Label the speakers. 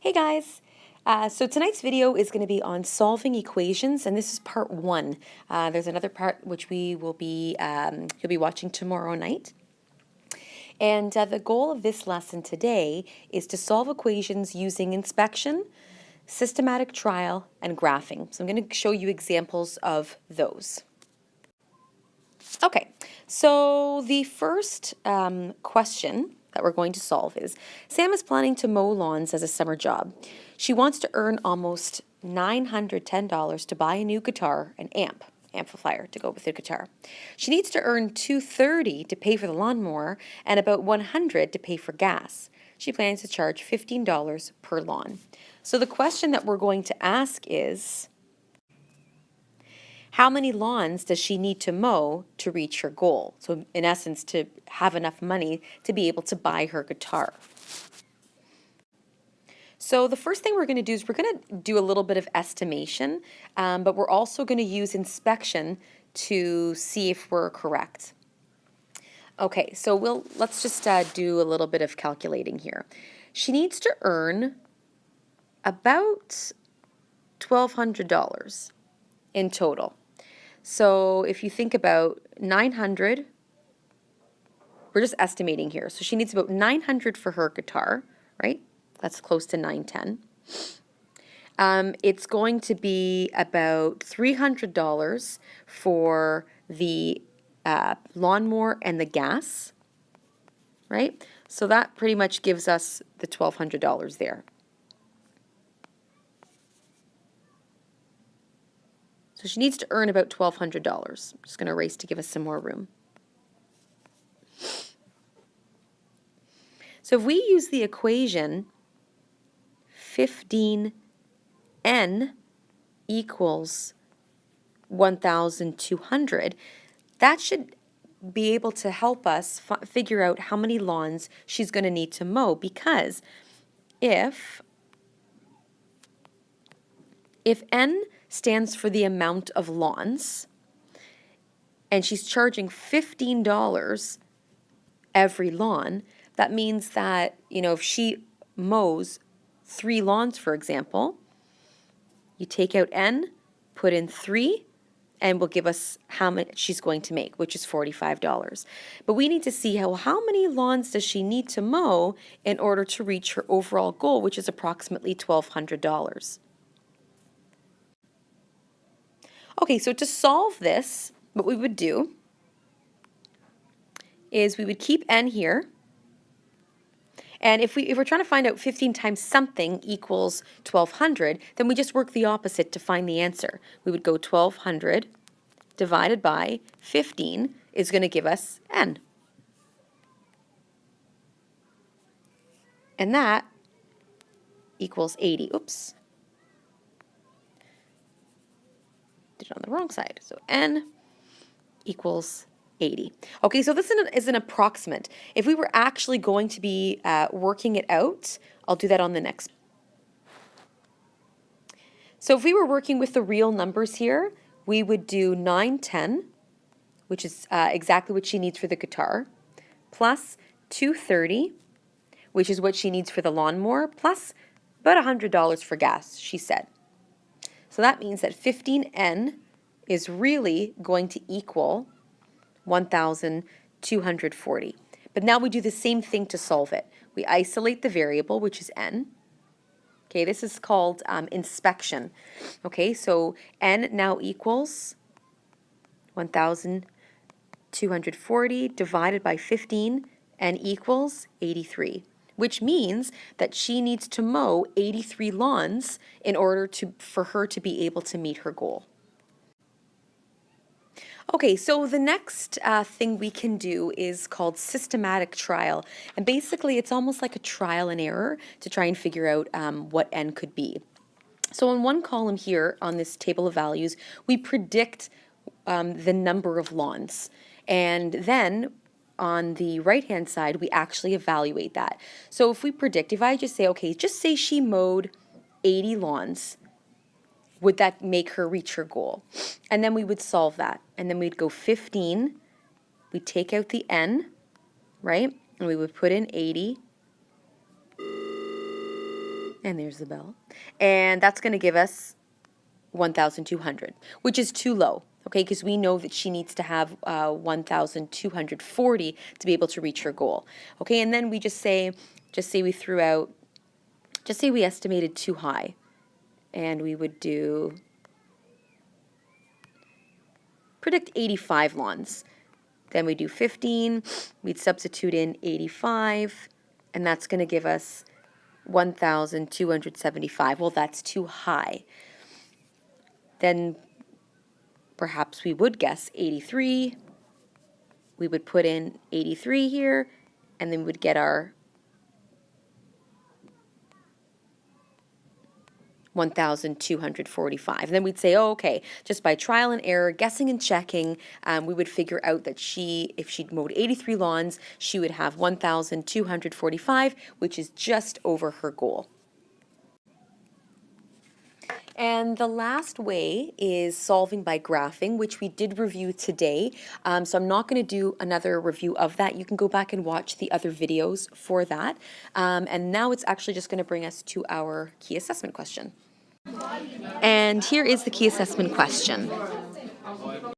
Speaker 1: Hey guys! So tonight's video is going to be on solving equations, and this is part one. There's another part which we will be you'll be watching tomorrow night. And the goal of this lesson today is to solve equations using inspection, systematic trial, and graphing. So I'm going to show you examples of those. Okay, so the first question that we're going to solve is, Sam is planning to mow lawns as a summer job. She wants to earn almost $910 to buy a new guitar, an amplifier to go with the guitar. She needs to earn $230 to pay for the lawnmower and about $100 to pay for gas. She plans to charge $15 per lawn. So the question that we're going to ask is, how many lawns does she need to mow to reach her goal? So in essence, to have enough money to be able to buy her guitar. So the first thing we're going to do is we're going to do a little bit of estimation, but we're also going to use inspection to see if we're correct. Okay, so let's just do a little bit of calculating here. She needs to earn about $1,200 in total. So if you think about 900, we're just estimating here. So she needs about 900 for her guitar, right? That's close to 910. It's going to be about $300 for the lawnmower and the gas, right? So that pretty much gives us the $1,200 there. So she needs to earn about $1,200. I'm just going to erase to give us some more room. So if we use the equation 15n equals 1,200, that should be able to help us figure out how many lawns she's going to need to mow, because if n stands for the amount of lawns, and she's charging $15 every lawn, that means that, if she mows 3 lawns, for example, you take out n, put in 3, and will give us how much she's going to make, which is $45. But we need to see how many lawns does she need to mow in order to reach her overall goal, which is approximately $1,200. Okay, so to solve this, what we would do is we would keep n here, and if we're trying to find out 15 times something equals 1,200, then we just work the opposite to find the answer. We would go 1,200 divided by 15 is going to give us n. And that equals 80. Oops. Did it on the wrong side. So n equals 80. Okay, so this is an approximate. If we were actually going to be working it out, I'll do that on the next. So if we were working with the real numbers here, we would do 910, which is exactly what she needs for the guitar, plus 230, which is what she needs for the lawnmower, plus about $100 for gas, she said. So that means that 15n is really going to equal 1,240. But now we do the same thing to solve it. We isolate the variable, which is n. Okay, this is called inspection. Okay, so n now equals 1,240 divided by 15, n equals 83. Which means that she needs to mow 83 lawns in order for her to be able to meet her goal. Okay, so the next thing we can do is called systematic trial. And basically, it's almost like a trial and error to try and figure out what n could be. So in one column here on this table of values, we predict the number of lawns. And then on the right-hand side, we actually evaluate that. So if we predict, if I just say, okay, just say she mowed 80 lawns, would that make her reach her goal? And then we would solve that. And then we'd go 15, we'd take out the n, right? And we would put in 80. And there's the bell. And that's going to give us 1,200, which is too low, okay, because we know that she needs to have 1,240 to be able to reach her goal. Okay, and then we just say we threw out, just say we estimated too high, and we would do predict 85 lawns. Then we do 15, we'd substitute in 85, and that's going to give us 1,275. Well, that's too high. Then perhaps we would guess 83. We would put in 83 here, and then we would get our 1,245. Then we'd say, oh, okay, just by trial and error, guessing and checking, we would figure out that if she'd mowed 83 lawns, she would have 1,245, which is just over her goal. And the last way is solving by graphing, which we did review today. So I'm not going to do another review of that. You can go back and watch the other videos for that. And now it's actually just going to bring us to our key assessment question. And here is the key assessment question.